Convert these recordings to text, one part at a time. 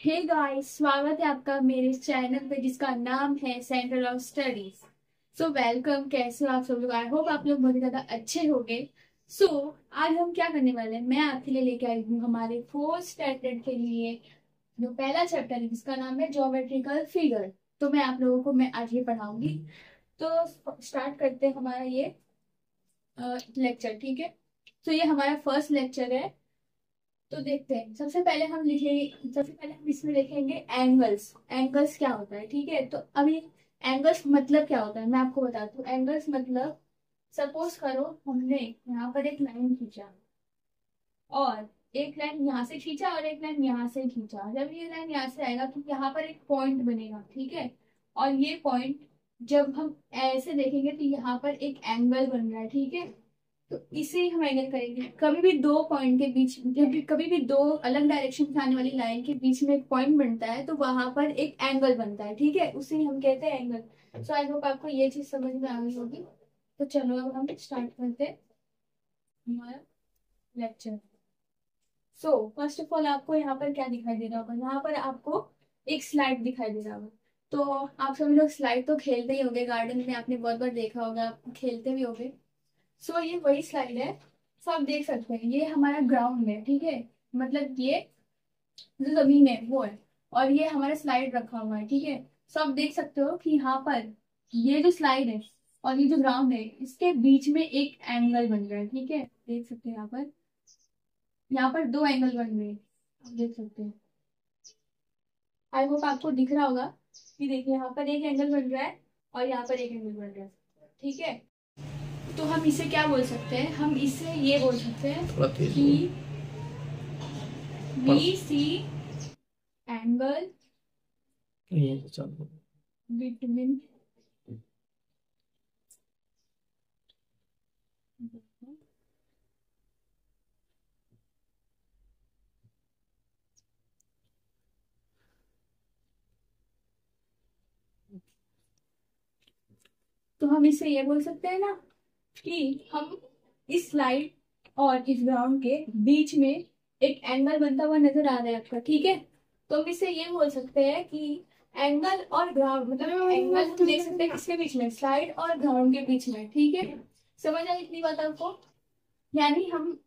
Hey guys, स्वागत है आपका मेरे चैनल पे जिसका नाम है centre of studies. So welcome. कैसे हो आप सब लोग? आई होप आप लोग बहुत ही ज्यादा अच्छे होंगे। सो आज हम क्या करने वाले हैं, मैं आपके लिए लेके आई हूँ हमारे फोर्थ स्टैंडर्ड के लिए जो पहला चैप्टर है जिसका नाम है ज्योमेट्रिकल फिगर। तो मैं आप लोगों को मैं आज ये पढ़ाऊंगी। तो स्टार्ट करते हैं हमारा ये लेक्चर, ठीक है। तो ये हमारा फर्स्ट लेक्चर है। तो देखते हैं, सबसे पहले हम लिखेंगे, सबसे पहले हम इसमें लिखेंगे एंगल्स। एंगल्स क्या होता है, ठीक है। तो अभी एंगल्स मतलब क्या होता है मैं आपको बताती हूँ। एंगल्स मतलब, सपोज करो हमने यहाँ पर एक लाइन खींचा और एक लाइन यहाँ से खींचा और एक लाइन यहाँ से खींचा। जब ये लाइन यहाँ से आएगा तो यहाँ पर एक पॉइंट बनेगा, ठीक है। और ये पॉइंट जब हम ऐसे देखेंगे तो यहाँ पर एक एंगल बन रहा है, ठीक है। तो इसे हम एंगल करेंगे। कभी भी दो पॉइंट के बीच, जब भी कभी भी दो अलग डायरेक्शन से आने वाली लाइन के बीच में एक पॉइंट बनता है तो वहां पर एक एंगल बनता है, ठीक है। उसे हम कहते हैं एंगल। सो आई होप आपको ये चीज समझ में आ गई होगी। तो चलो अब हम स्टार्ट करते हैं हमारा lecture. So first of all आपको यहाँ पर क्या दिखाई दे रहा होगा, यहाँ पर आपको एक स्लाइड दिखाई दे रहा होगा। तो आप सभी लोग स्लाइड तो खेलते ही होंगे, गार्डन में आपने बहुत बार देखा होगा, आप खेलते भी होंगे। सो ये वही स्लाइड है। सो आप देख सकते हैं ये हमारा ग्राउंड है, ठीक है। मतलब ये जो जमीन है वो है, और ये हमारा स्लाइड रखा हुआ है, ठीक है। सो आप देख सकते हो कि यहाँ पर ये जो स्लाइड है और ये जो ग्राउंड है इसके बीच में एक एंगल बन रहा है, ठीक है। देख सकते हैं यहाँ पर दो एंगल बन रहे हैं, आप देख सकते हैं। आई होप आपको दिख रहा होगा कि देखिए यहाँ पर एक एंगल बन रहा है और यहाँ पर एक एंगल बन रहा है, ठीक है। तो हम इसे क्या बोल सकते हैं, हम इसे ये बोल सकते हैं कि वी सी एंगल बिटवीन तो हम इसे ये बोल सकते हैं ना कि हम इस स्लाइड और इस ग्राउंड के बीच में एक एंगल बनता हुआ नजर आ रहा है आपका, ठीक है। तो हम इसे ये बोल सकते हैं कि एंगल और ग्राउंड, मतलब एंगल हम देख सकते हैं किसके बीच में, स्लाइड और ग्राउंड के बीच में, ठीक है। समझ आई इतनी बात आपको? यानी हम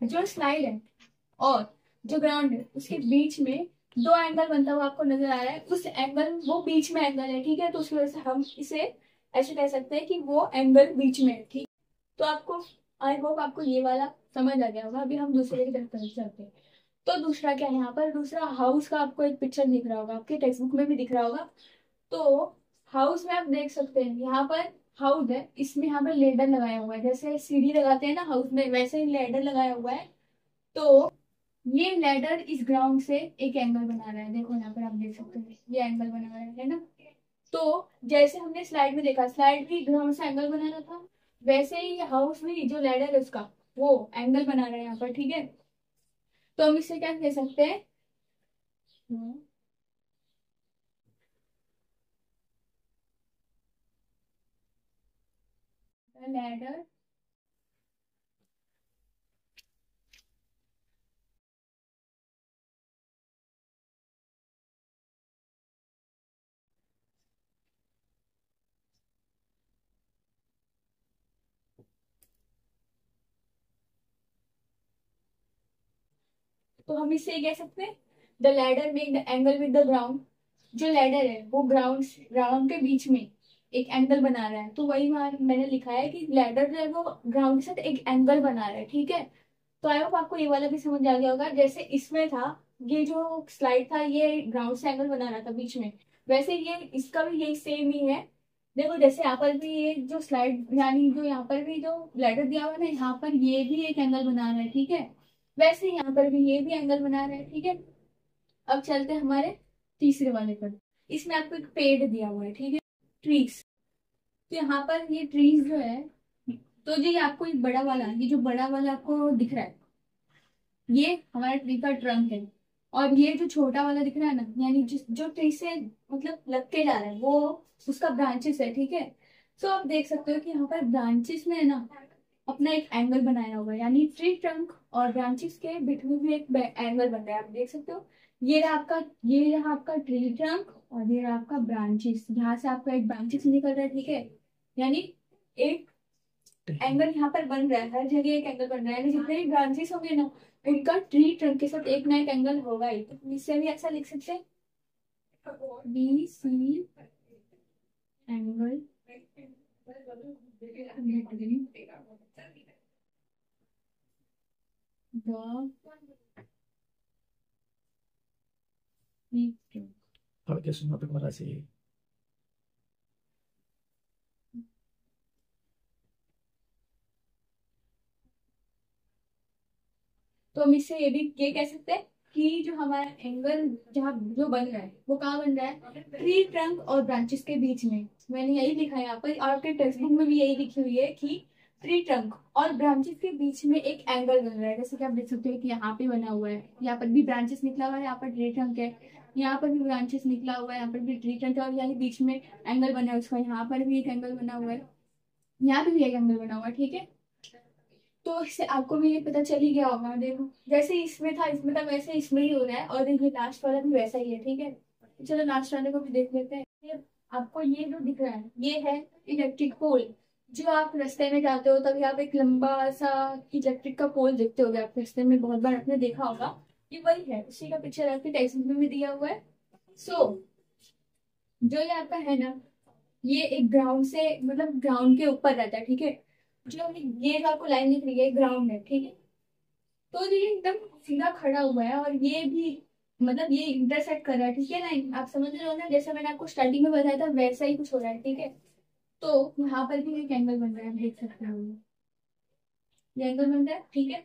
जो स्लाइड है और जो ग्राउंड है उसके बीच में दो एंगल बनता हुआ आपको नजर आ रहा है, उस एंगल वो बीच में एंगल है, ठीक है। तो उसकी वजह से हम इसे ऐसे कह सकते हैं कि वो एंगल बीच में है, ठीक। तो आपको, आई होप आपको ये वाला समझ आ गया होगा। अभी हम दूसरे की तरफ चलते हैं। तो दूसरा क्या है, यहाँ पर दूसरा हाउस का आपको एक पिक्चर दिख रहा होगा, आपके टेक्स्ट बुक में भी दिख रहा होगा। तो हाउस में आप देख सकते हैं यहाँ पर हाउस है, इसमें यहाँ पर लेडर लगाया हुआ है, जैसे सीढ़ी लगाते हैं ना हाउस में, वैसे ही लेडर लगाया हुआ है। तो ये लैडर इस ग्राउंड से एक एंगल बना रहा है, देखो यहाँ पर आप देख सकते हैं ये एंगल बना रहा है ना। तो जैसे हमने स्लाइड में देखा, स्लाइड भी ग्राउंड से एंगल बना रहा था, वैसे ही हाउस भी जो लैडर है उसका वो एंगल बना रहा है यहाँ पर, ठीक है। तो हम इससे क्या कह सकते हैं, लैडर तो हम इससे कह सकते हैं the ladder make the angle with the ground. जो लैडर है वो ग्राउंड ग्राउंड के बीच में एक एंगल बना रहा है, तो वही वहां मैंने लिखा है कि लैडर जो है वो ग्राउंड के साथ एक एंगल बना रहा है, ठीक है। तो आई होप आपको ये वाला भी समझ आ गया होगा। जैसे इसमें था, ये जो स्लाइड था ये ग्राउंड से एंगल बना रहा था बीच में, वैसे ये इसका भी यही सेम ही है। देखो जैसे यहाँ पर भी ये जो स्लाइड, यानी जो यहाँ पर भी जो लैडर दिया हुआ है ना, यहाँ पर ये भी एक एंगल बना रहा है, ठीक है। वैसे ही यहाँ पर भी ये भी एंगल बना रहा है, ठीक है। अब चलते हैं हमारे तीसरे वाले पर। इसमें आपको एक पेड़ दिया हुआ है, ठीक है, ट्रीज। तो यहाँ पर ये ट्रीज जो है, तो जी आपको एक बड़ा वाला, ये जो बड़ा वाला आपको दिख रहा है ये हमारा ट्री का ट्रंक है। और ये जो छोटा वाला दिख रहा है ना, यानी जिस जो ट्री से मतलब लग के जा रहा है वो उसका ब्रांचेस है, ठीक है। सो आप देख सकते हो कि यहाँ पर ब्रांचेस में है ना अपना एक एंगल बनाया हुआ है, यानी ट्री ट्रंक और ब्रांचेस के बीच में भी एक एंगल बन रहा है, आप देख सकते हो। ये रहा आपका ट्री ट्रंक और ये रहा आपका ब्रांचेस। यहाँ से आपका एक ब्रांचेस निकल रहा है, ठीक है। यानी एक एंगल यहाँ पर बन रहा है, हर जगह एक एंगल बन रहा है, यानी जितने भी ब्रांचेस होंगे ना, उनका ट्री ट्रंक के साथ एक ना एक एंगल होगा ही। तो इससे भी ऐसा लिख सकते हैं, B C angle the Porque eso no te parece así. तो हम इससे ये कह सकते हैं कि जो हमारा एंगल जहाँ जो बन रहा है वो कहाँ बन रहा है, ट्री ट्रंक और ब्रांचेस के बीच में। मैंने यही लिखा है यहाँ पर, और आपके टेक्स्ट बुक में भी यही लिखी हुई है कि ट्री ट्रंक और ब्रांचेस के बीच में एक एंगल बन रहा है। जैसे कि आप देख सकते हो कि यहाँ पे बना हुआ है, यहाँ पर भी ब्रांचेस निकला हुआ है, यहाँ पर ट्री ट्रंक है, यहाँ पर भी ब्रांचेस निकला हुआ है, यहाँ पर भी ट्री ट्रंक है, और यहाँ बीच में एंगल बना है उसका। यहाँ पर भी एक एंगल बना हुआ है, यहाँ पे भी एक एंगल बना हुआ है, ठीक है। तो इससे आपको भी ये पता चल ही गया होगा। देखो जैसे इसमें था वैसे इसमें ही हो रहा है, और ये लास्ट वाला भी वैसा ही है, ठीक है। चलो लास्ट वाले को भी देख लेते हैं। आपको ये जो दिख रहा है ये है इलेक्ट्रिक पोल। जो आप रास्ते में जाते हो तभी आप एक लंबा सा इलेक्ट्रिक का पोल देखते होगे, आप रास्ते में बहुत बार आपने देखा होगा। ये वही है, उसी का पिक्चर आपके टेक्स्ट बुक में भी दिया हुआ है। सो जो ये आपका है ना, ये एक ग्राउंड से मतलब ग्राउंड के ऊपर रहता है, ठीक है। जो ये जो आपको लाइन दिख रही है ग्राउंड है, ठीक है। तो ये एकदम सीधा खड़ा हुआ है, और ये भी मतलब ये इंटरसेक्ट कर रहा है, ठीक है लाइन। आप समझ रहे हो ना, जैसे मैंने आपको स्टार्टिंग में बताया था वैसा ही कुछ हो रहा है, ठीक है। तो यहाँ पर भी एक एंगल बन रहा है, आप देख सकते हो ये एंगल बन रहा है, ठीक है।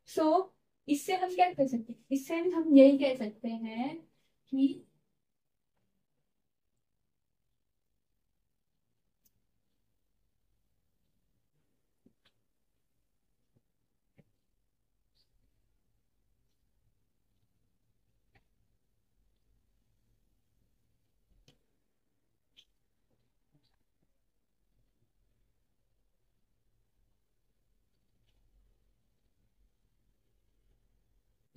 सो इससे हम क्या कर सकते हैं, इससे हम यही कह सकते हैं कि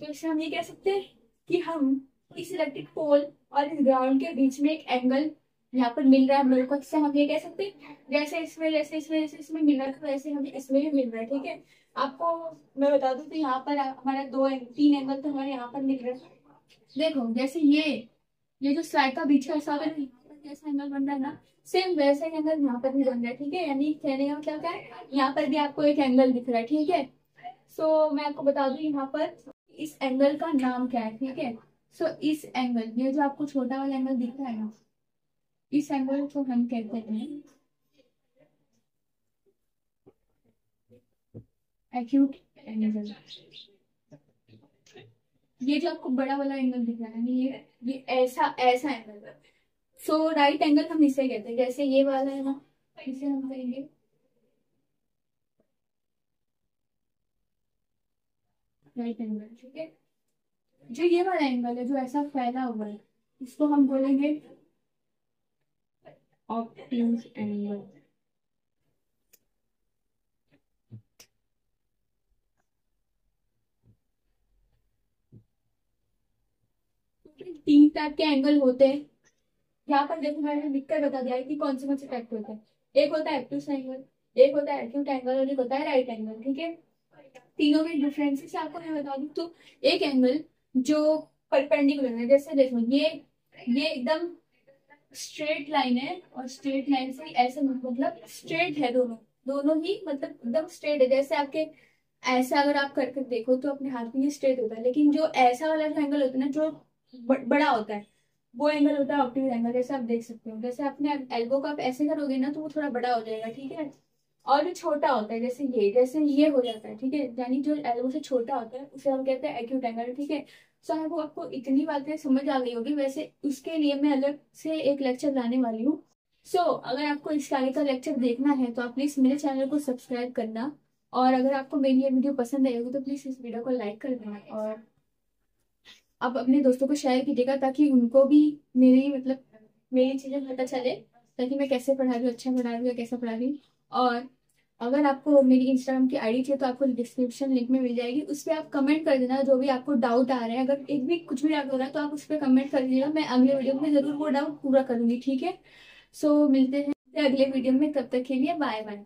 तो इससे हम ये कह सकते हैं कि हम इस इलेक्ट्रिक पोल और इस ग्राउंड के बीच में एक एंगल यहाँ पर मिल रहा है हम लोग को। इससे हम ये कह सकते हैं जैसे इसमें मिल रहा था वैसे हमें इसमें भी मिल रहा है, ठीक है। आपको मैं बता दूं तो यहाँ पर हमारा तीन एंगल तो हमारे यहाँ पर मिल रहा है। देखो जैसे ये जो स्लाइड का बीच का हिस्सा है ना, यहाँ पर जैसा एंगल बन रहा है ना, सेम वैसा ही एंगल यहाँ पर भी बन रहा है, ठीक है। यानी कहने का मतलब क्या है, यहाँ पर भी आपको एक एंगल दिख रहा है, ठीक है। सो मैं आपको बता दूं यहाँ पर इस एंगल का नाम क्या है, ठीक है। सो इस एंगल, ये जो आपको छोटा वाला एंगल दिख रहा है ना, इस एंगल को हम कहते हैं एक्यूट एंगल। ये जो आपको बड़ा वाला एंगल दिख रहा है ना, ये ऐसा ऐसा एंगल है। सो राइट एंगल हम इसे कहते हैं, जैसे ये वाला है ना, इसे हम कहेंगे राइट एंगल, ठीक है। जो ये वाला एंगल है जो ऐसा फैला हुआ है, इसको हम बोलेंगे ऑब्ट्यूज एंगल। तीन टाइप के एंगल होते हैं। यहाँ पर देखो मैंने लिख कर बता दिया है कि कौन से टाइप के होते हैं। एक होता है एक्यूट एंगल, एक होता है एक्यूट एंगल, और एक होता है राइट एंगल, ठीक है। तीनों में डिफरेंसेस आपको मैं बता दूं तो एक एंगल जो परपेंडिकुलर है, जैसे देखो ये एकदम स्ट्रेट लाइन है, और स्ट्रेट लाइन से ऐसे मतलब स्ट्रेट है, दोनों दोनों ही मतलब एकदम स्ट्रेट है। जैसे आपके ऐसा अगर आप करके देखो तो अपने हाथ में ये स्ट्रेट होता है, लेकिन जो ऐसा वाला जो एंगल होता है ना, जो बड़ा होता है, वो एंगल होता है ऑप्टिकल एंगल। जैसे आप देख सकते हो, जैसे अपने एल्बो को आप ऐसे करोगे ना तो वो थोड़ा बड़ा हो जाएगा, ठीक है। और जो छोटा होता है जैसे ये हो जाता है, ठीक है। यानी जो एल्बो से छोटा होता है उसे हम कहते हैं एक्यूट एंगल, ठीक है। सो वो आपको इतनी बातें समझ आ गई होगी। वैसे उसके लिए मैं अलग से एक लेक्चर लाने वाली हूँ। सो अगर आपको इस आगे का लेक्चर देखना है तो आप प्लीज मेरे चैनल को सब्सक्राइब करना, और अगर आपको मेरी ये वीडियो पसंद आई होगी तो प्लीज इस वीडियो को लाइक कर देना, और आप अपने दोस्तों को शेयर कीजिएगा ताकि उनको भी मेरी मतलब मेरी चीजें पता चले, ताकि मैं कैसे पढ़ा रही हूँ, अच्छा पढ़ा रही हूँ या कैसा पढ़ा रही हूँ। और अगर आपको मेरी इंस्टाग्राम की आईडी चाहिए तो आपको डिस्क्रिप्शन लिंक में मिल जाएगी, उस पर आप कमेंट कर देना जो भी आपको डाउट आ रहे हैं। अगर एक भी कुछ भी डाउट हो रहा है तो आप उस पर कमेंट कर दीजिएगा, मैं अगले वीडियो में जरूर वो डाउट पूरा करूंगी, ठीक है। सो मिलते हैं अगले वीडियो में, तब तक के लिए बाय बाय।